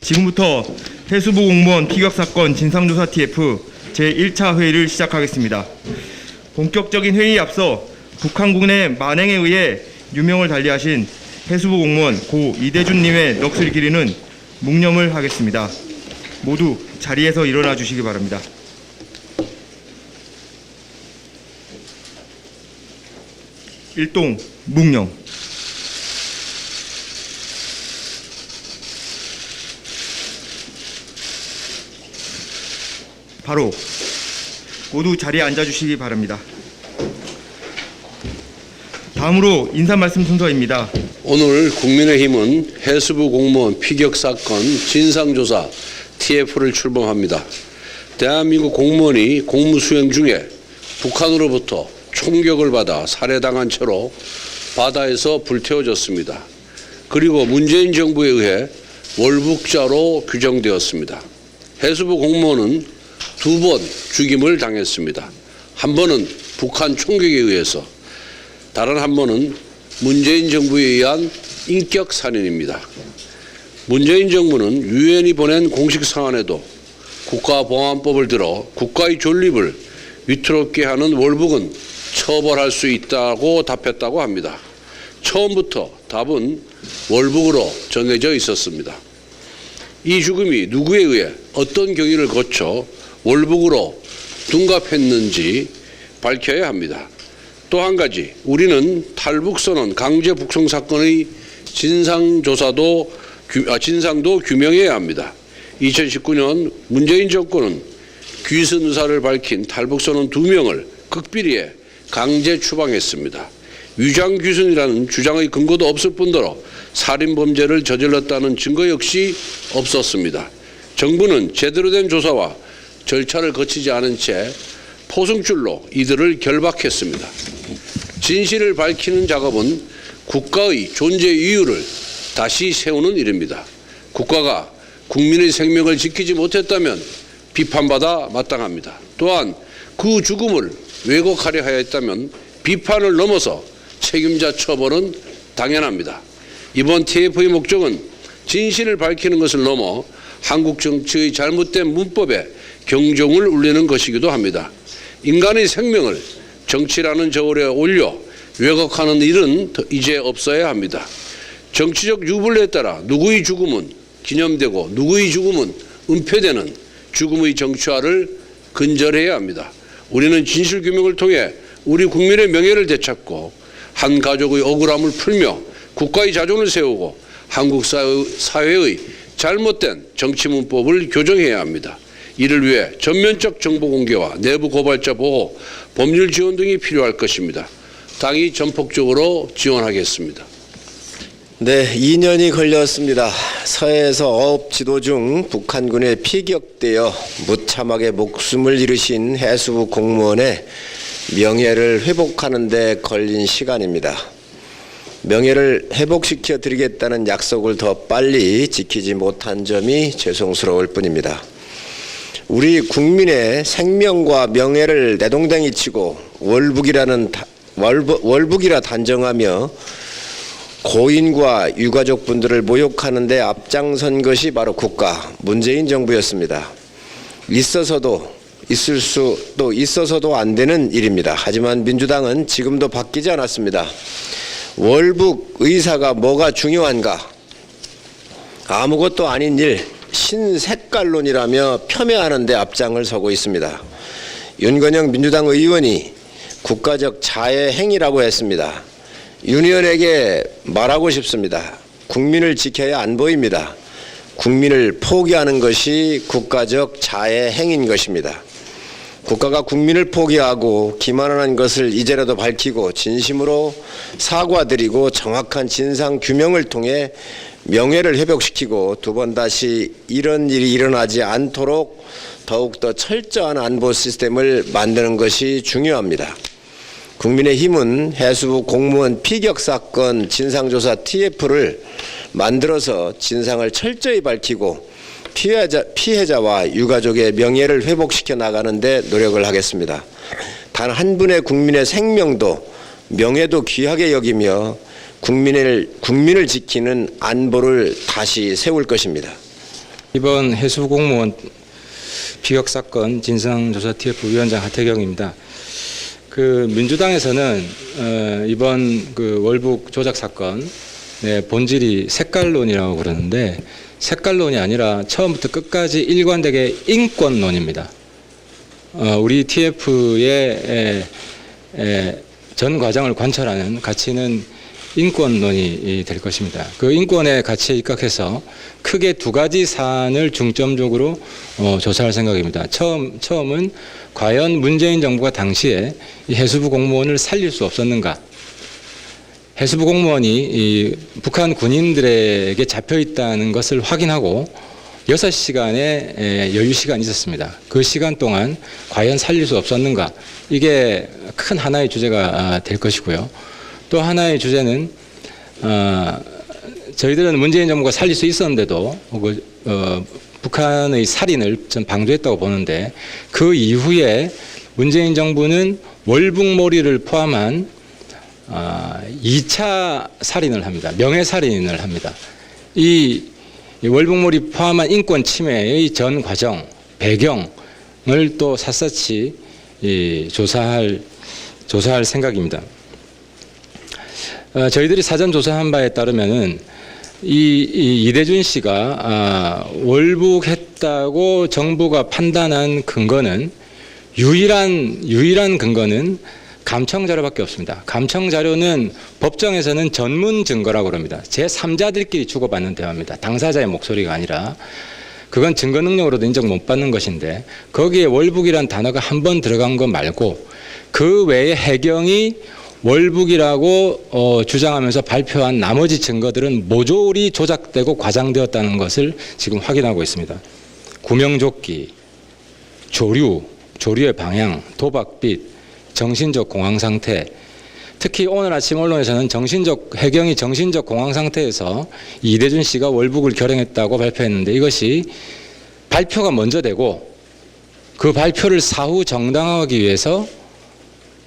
지금부터 해수부 공무원 피격 사건 진상조사 TF 제1차 회의를 시작하겠습니다. 본격적인 회의에 앞서 북한군의 만행에 의해 유명을 달리하신 해수부 공무원 고 이대준님의 넋을 기리는 묵념을 하겠습니다. 모두 자리에서 일어나 주시기 바랍니다. 일동 묵념. 바로 모두 자리에 앉아주시기 바랍니다. 다음으로 인사 말씀 순서입니다. 오늘 국민의힘은 해수부 공무원 피격 사건 진상조사 TF를 출범합니다. 대한민국 공무원이 공무 수행 중에 북한으로부터 총격을 받아 살해당한 채로 바다에서 불태워졌습니다. 그리고 문재인 정부에 의해 월북자로 규정되었습니다. 해수부 공무원은 2번 죽임을 당했습니다. 한 번은 북한 총격에 의해서, 다른 한 번은 문재인 정부에 의한 인격 살인입니다. 문재인 정부는 유엔이 보낸 공식 사안에도 국가보안법을 들어 국가의 존립을 위태롭게 하는 월북은 처벌할 수 있다고 답했다고 합니다. 처음부터 답은 월북으로 정해져 있었습니다. 이 죽음이 누구에 의해 어떤 경위를 거쳐 월북으로 둔갑했는지 밝혀야 합니다. 또 한 가지, 우리는 탈북선언 강제 북송 사건의 진상도 규명해야 합니다. 2019년 문재인 정권은 귀순 의사를 밝힌 탈북선원 2명을 극비리에 강제 추방했습니다. 위장 귀순이라는 주장의 근거도 없을 뿐더러 살인범죄를 저질렀다는 증거 역시 없었습니다. 정부는 제대로 된 조사와 절차를 거치지 않은 채 포승줄로 이들을 결박했습니다. 진실을 밝히는 작업은 국가의 존재 이유를 다시 세우는 일입니다. 국가가 국민의 생명을 지키지 못했다면 비판받아 마땅합니다. 또한 그 죽음을 왜곡하려 하였다면 비판을 넘어서 책임자 처벌은 당연합니다. 이번 TF의 목적은 진실을 밝히는 것을 넘어 한국 정치의 잘못된 문법에 경종을 울리는 것이기도 합니다. 인간의 생명을 정치라는 저울에 올려 왜곡하는 일은 이제 없어야 합니다. 정치적 유불리에 따라 누구의 죽음은 기념되고 누구의 죽음은 은폐되는 죽음의 정치화를 근절해야 합니다. 우리는 진실규명을 통해 우리 국민의 명예를 되찾고 한 가족의 억울함을 풀며 국가의 자존을 세우고 한국 사회의 잘못된 정치 문법을 교정해야 합니다. 이를 위해 전면적 정보 공개와 내부 고발자 보호, 법률 지원 등이 필요할 것입니다. 당이 전폭적으로 지원하겠습니다. 네, 2년이 걸렸습니다. 서해에서 어업 지도 중 북한군에 피격되어 무참하게 목숨을 잃으신 해수부 공무원의 명예를 회복하는 데 걸린 시간입니다. 명예를 회복시켜 드리겠다는 약속을 더 빨리 지키지 못한 점이 죄송스러울 뿐입니다. 우리 국민의 생명과 명예를 내동댕이 치고 월북이라 단정하며 고인과 유가족분들을 모욕하는 데 앞장선 것이 바로 국가 문재인 정부였습니다. 있어서도 안 되는 일입니다. 하지만 민주당은 지금도 바뀌지 않았습니다. 월북 의사가 뭐가 중요한가? 아무것도 아닌 일, 신색깔론이라며 폄훼하는 데 앞장을 서고 있습니다. 윤건영 민주당 의원이 국가적 자해 행위라고 했습니다. 윤 의원에게 말하고 싶습니다. 국민을 지켜야 안 보입니다. 국민을 포기하는 것이 국가적 자해 행위인 것입니다. 국가가 국민을 포기하고 기만한 것을 이제라도 밝히고 진심으로 사과드리고 정확한 진상 규명을 통해 명예를 회복시키고 두 번 다시 이런 일이 일어나지 않도록 더욱더 철저한 안보 시스템을 만드는 것이 중요합니다. 국민의힘은 해수부 공무원 피격 사건 진상조사 TF를 만들어서 진상을 철저히 밝히고 피해자와 유가족의 명예를 회복시켜 나가는 데 노력을 하겠습니다. 단 한 분의 국민의 생명도 명예도 귀하게 여기며 국민을 지키는 안보를 다시 세울 것입니다. 이번 해수부 공무원 피격 사건 진상조사 TF 위원장 하태경입니다. 그 민주당에서는 이번 그 월북 조작 사건 본질이 색깔론이라고 그러는데 색깔론이 아니라 처음부터 끝까지 일관되게 인권론입니다. 우리 TF의 전 과정을 관철하는 가치는 인권론이 될 것입니다. 그 인권의 가치에 입각해서 크게 두 가지 사안을 중점적으로 조사할 생각입니다. 처음은 과연 문재인 정부가 당시에 이 해수부 공무원을 살릴 수 없었는가? 해수부 공무원이 이 북한 군인들에게 잡혀 있다는 것을 확인하고 6시간의 여유 시간이 있었습니다. 그 시간 동안 과연 살릴 수 없었는가? 이게 큰 하나의 주제가 될 것이고요. 또 하나의 주제는 저희들은 문재인 정부가 살릴 수 있었는데도 북한의 살인을 전 방조했다고 보는데 그 이후에 문재인 정부는 월북몰이를 포함한 2차 살인을 합니다. 명예살인을 합니다. 이 월북몰이 포함한 인권 침해의 전 과정, 배경을 또 샅샅이 조사할 생각입니다. 저희들이 사전 조사한 바에 따르면은 이대준 씨가 월북했다고 정부가 판단한 근거는 유일한 근거는 감청 자료밖에 없습니다. 감청 자료는 법정에서는 전문 증거라고 합니다. 제3자들끼리 주고받는 대화입니다. 당사자의 목소리가 아니라 그건 증거 능력으로도 인정 못 받는 것인데 거기에 월북이란 단어가 한 번 들어간 것 말고 그 외에 해경이 월북이라고 주장하면서 발표한 나머지 증거들은 모조리 조작되고 과장되었다는 것을 지금 확인하고 있습니다. 구명조끼, 조류의 방향, 도박빛, 정신적 공황 상태, 특히 오늘 아침 언론에서는 해경이 정신적 공황 상태에서 이대준 씨가 월북을 결행했다고 발표했는데 이것이 발표가 먼저 되고 그 발표를 사후 정당화하기 위해서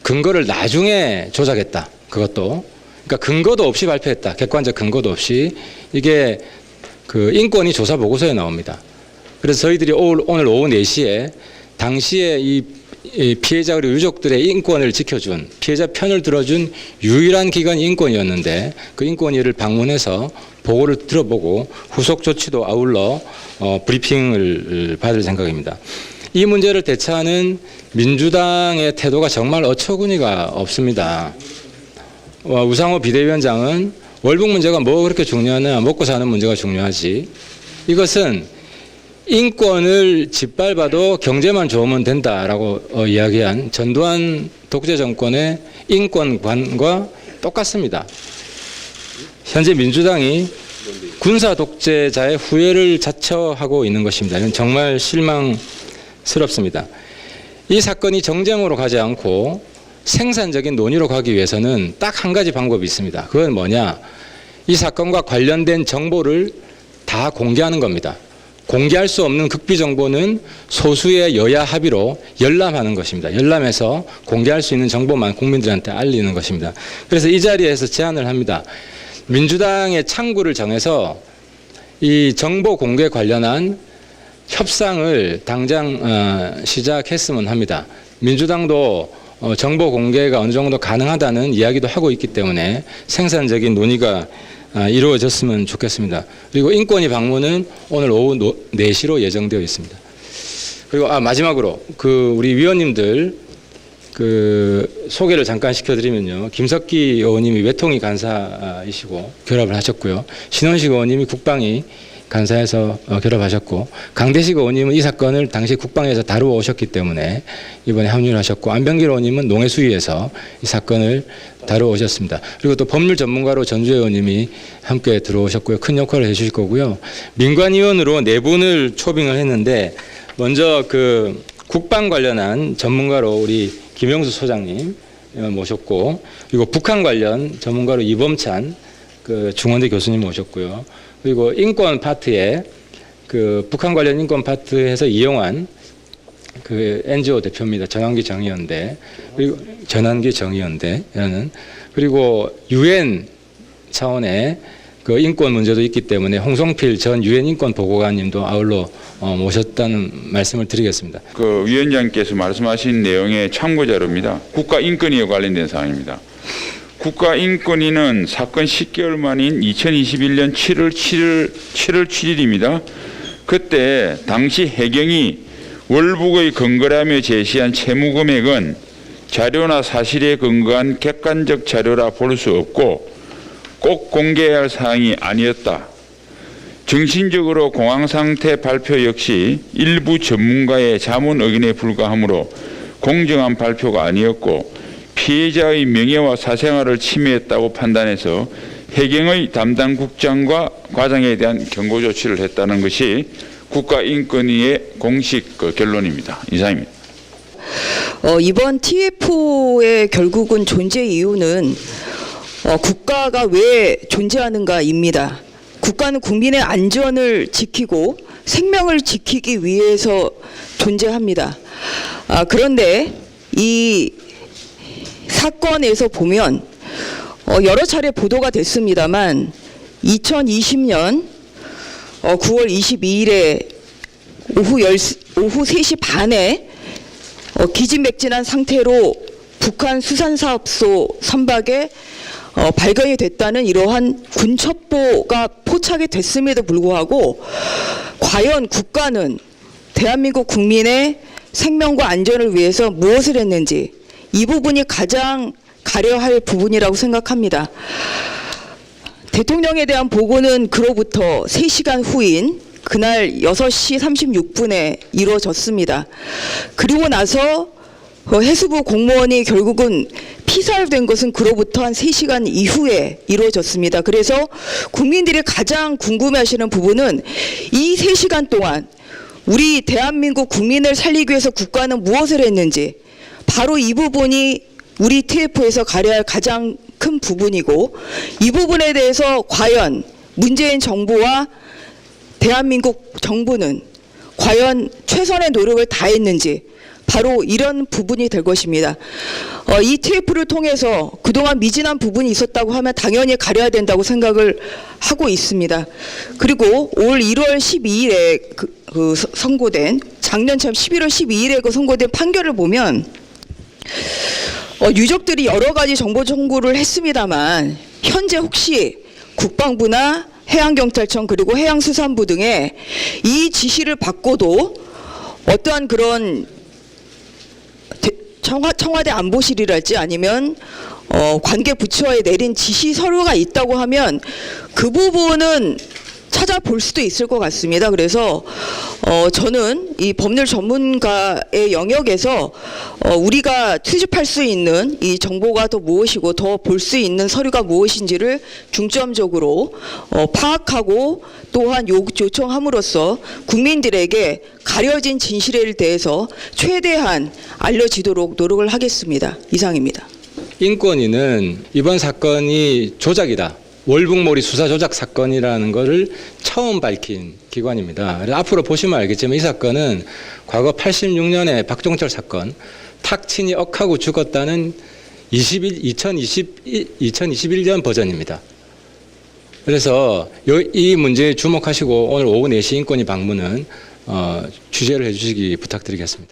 근거를 나중에 조작했다. 그것도. 그러니까 근거도 없이 발표했다. 객관적 근거도 없이. 이게 그 인권위 조사 보고서에 나옵니다. 그래서 저희들이 오늘 오후 4시에 당시에 이 피해자 그리고 유족들의 인권을 지켜준 피해자 편을 들어준 유일한 기관이 인권위였는데 그 인권위를 방문해서 보고를 들어보고 후속 조치도 아울러 브리핑을 받을 생각입니다. 이 문제를 대처하는 민주당의 태도가 정말 어처구니가 없습니다. 우상호 비대위원장은 월북 문제가 뭐 그렇게 중요하냐, 먹고 사는 문제가 중요하지. 이것은 인권을 짓밟아도 경제만 좋으면 된다라고 이야기한 전두환 독재 정권의 인권관과 똑같습니다. 현재 민주당이 군사 독재자의 후예를 자처하고 있는 것입니다. 이건 정말 실망스럽습니다. 이 사건이 정쟁으로 가지 않고 생산적인 논의로 가기 위해서는 딱 한 가지 방법이 있습니다. 그건 뭐냐? 이 사건과 관련된 정보를 다 공개하는 겁니다. 공개할 수 없는 극비 정보는 소수의 여야 합의로 열람하는 것입니다. 열람해서 공개할 수 있는 정보만 국민들한테 알리는 것입니다. 그래서 이 자리에서 제안을 합니다. 민주당의 창구를 정해서 이 정보 공개 관련한 협상을 당장 시작했으면 합니다. 민주당도 정보 공개가 어느 정도 가능하다는 이야기도 하고 있기 때문에 생산적인 논의가 이루어졌으면 좋겠습니다. 그리고 인권위 방문은 오늘 오후 4시로 예정되어 있습니다. 그리고 마지막으로 우리 위원님들 소개를 잠깐 시켜드리면요. 김석기 의원님이 외통위 간사이시고 결합을 하셨고요. 신원식 의원님이 국방위 간사에서 결합하셨고 강대식 의원님은 이 사건을 당시 국방에서 다루어 오셨기 때문에 이번에 합류를 하셨고 안병길 의원님은 농해수위에서 이 사건을 다루어 오셨습니다. 그리고 또 법률 전문가로 전주혜 의원님이 함께 들어오셨고요. 큰 역할을 해주실 거고요. 민관위원으로 4분을 초빙을 했는데 먼저 국방 관련한 전문가로 우리 김영수 소장님 모셨고 그리고 북한 관련 전문가로 이범찬 중원대 교수님 모셨고요. 그리고 인권 파트에 북한 관련 인권 파트에서 이용한 NGO 대표입니다. 전환기 정의연대 그리고 UN 차원의 그 인권 문제도 있기 때문에 홍성필 전 유엔 인권 보고관님도 아울러 모셨다는 말씀을 드리겠습니다. 그 위원장께서 말씀하신 내용의 참고 자료입니다. 국가인권위에 관련된 사항입니다. 국가인권위는 사건 10개월 만인 2021년 7월 7일입니다. 그때 당시 해경이 월북의 근거라며 제시한 채무 금액은 자료나 사실에 근거한 객관적 자료라 볼 수 없고 꼭 공개해야 할 사항이 아니었다. 정신적으로 공황 상태 발표 역시 일부 전문가의 자문 의견에 불과하므로 공정한 발표가 아니었고 피해자의 명예와 사생활을 침해했다고 판단해서 해경의 담당 국장과 과장에 대한 경고 조치를 했다는 것이 국가인권위의 공식 결론입니다. 이상입니다. 이번 TF의 결국은 존재 이유는 국가가 왜 존재하는가입니다. 국가는 국민의 안전을 지키고 생명을 지키기 위해서 존재합니다. 그런데 이 사건에서 보면 여러 차례 보도가 됐습니다만 2020년 9월 22일에 오후 3시 반에 기진맥진한 상태로 북한 수산사업소 선박에 발견이 됐다는 이러한 군첩보가 포착이 됐음에도 불구하고 과연 국가는 대한민국 국민의 생명과 안전을 위해서 무엇을 했는지 이 부분이 가장 가려야 할 부분이라고 생각합니다. 대통령에 대한 보고는 그로부터 3시간 후인 그날 6시 36분에 이루어졌습니다. 그리고 나서 해수부 공무원이 결국은 피살된 것은 그로부터 한 3시간 이후에 이루어졌습니다. 그래서 국민들이 가장 궁금해하시는 부분은 이 3시간 동안 우리 대한민국 국민을 살리기 위해서 국가는 무엇을 했는지 바로 이 부분이 우리 TF에서 가려야 할 가장 큰 부분이고 이 부분에 대해서 과연 문재인 정부와 대한민국 정부는 과연 최선의 노력을 다했는지 바로 이런 부분이 될 것입니다. 이 TF를 통해서 그동안 미진한 부분이 있었다고 하면 당연히 가려야 된다고 생각을 하고 있습니다. 그리고 올 1월 12일에 선고된 작년 참 11월 12일에 선고된 판결을 보면 유족들이 여러 가지 정보 청구를 했습니다만 현재 혹시 국방부나 해양경찰청 그리고 해양수산부 등의 이 지시를 받고도 어떠한 그런 청와대 안보실이랄지 아니면 관계 부처에 내린 지시 서류가 있다고 하면 그 부분은 찾아볼 수도 있을 것 같습니다. 그래서 저는 이 법률 전문가의 영역에서 우리가 수집할 수 있는 이 정보가 더 무엇이고 더 볼 수 있는 서류가 무엇인지를 중점적으로 파악하고 또한 요청함으로써 국민들에게 가려진 진실에 대해서 최대한 알려지도록 노력을 하겠습니다. 이상입니다. 인권위는 이번 사건이 조작이다. 월북몰이 수사 조작 사건이라는 것을 처음 밝힌 기관입니다. 앞으로 보시면 알겠지만 이 사건은 과거 86년에 박종철 사건 탁친이 억하고 죽었다는 2021년 버전입니다. 그래서 이 문제에 주목하시고 오늘 오후 4시 인권위 방문은 취재를 해주시기 부탁드리겠습니다.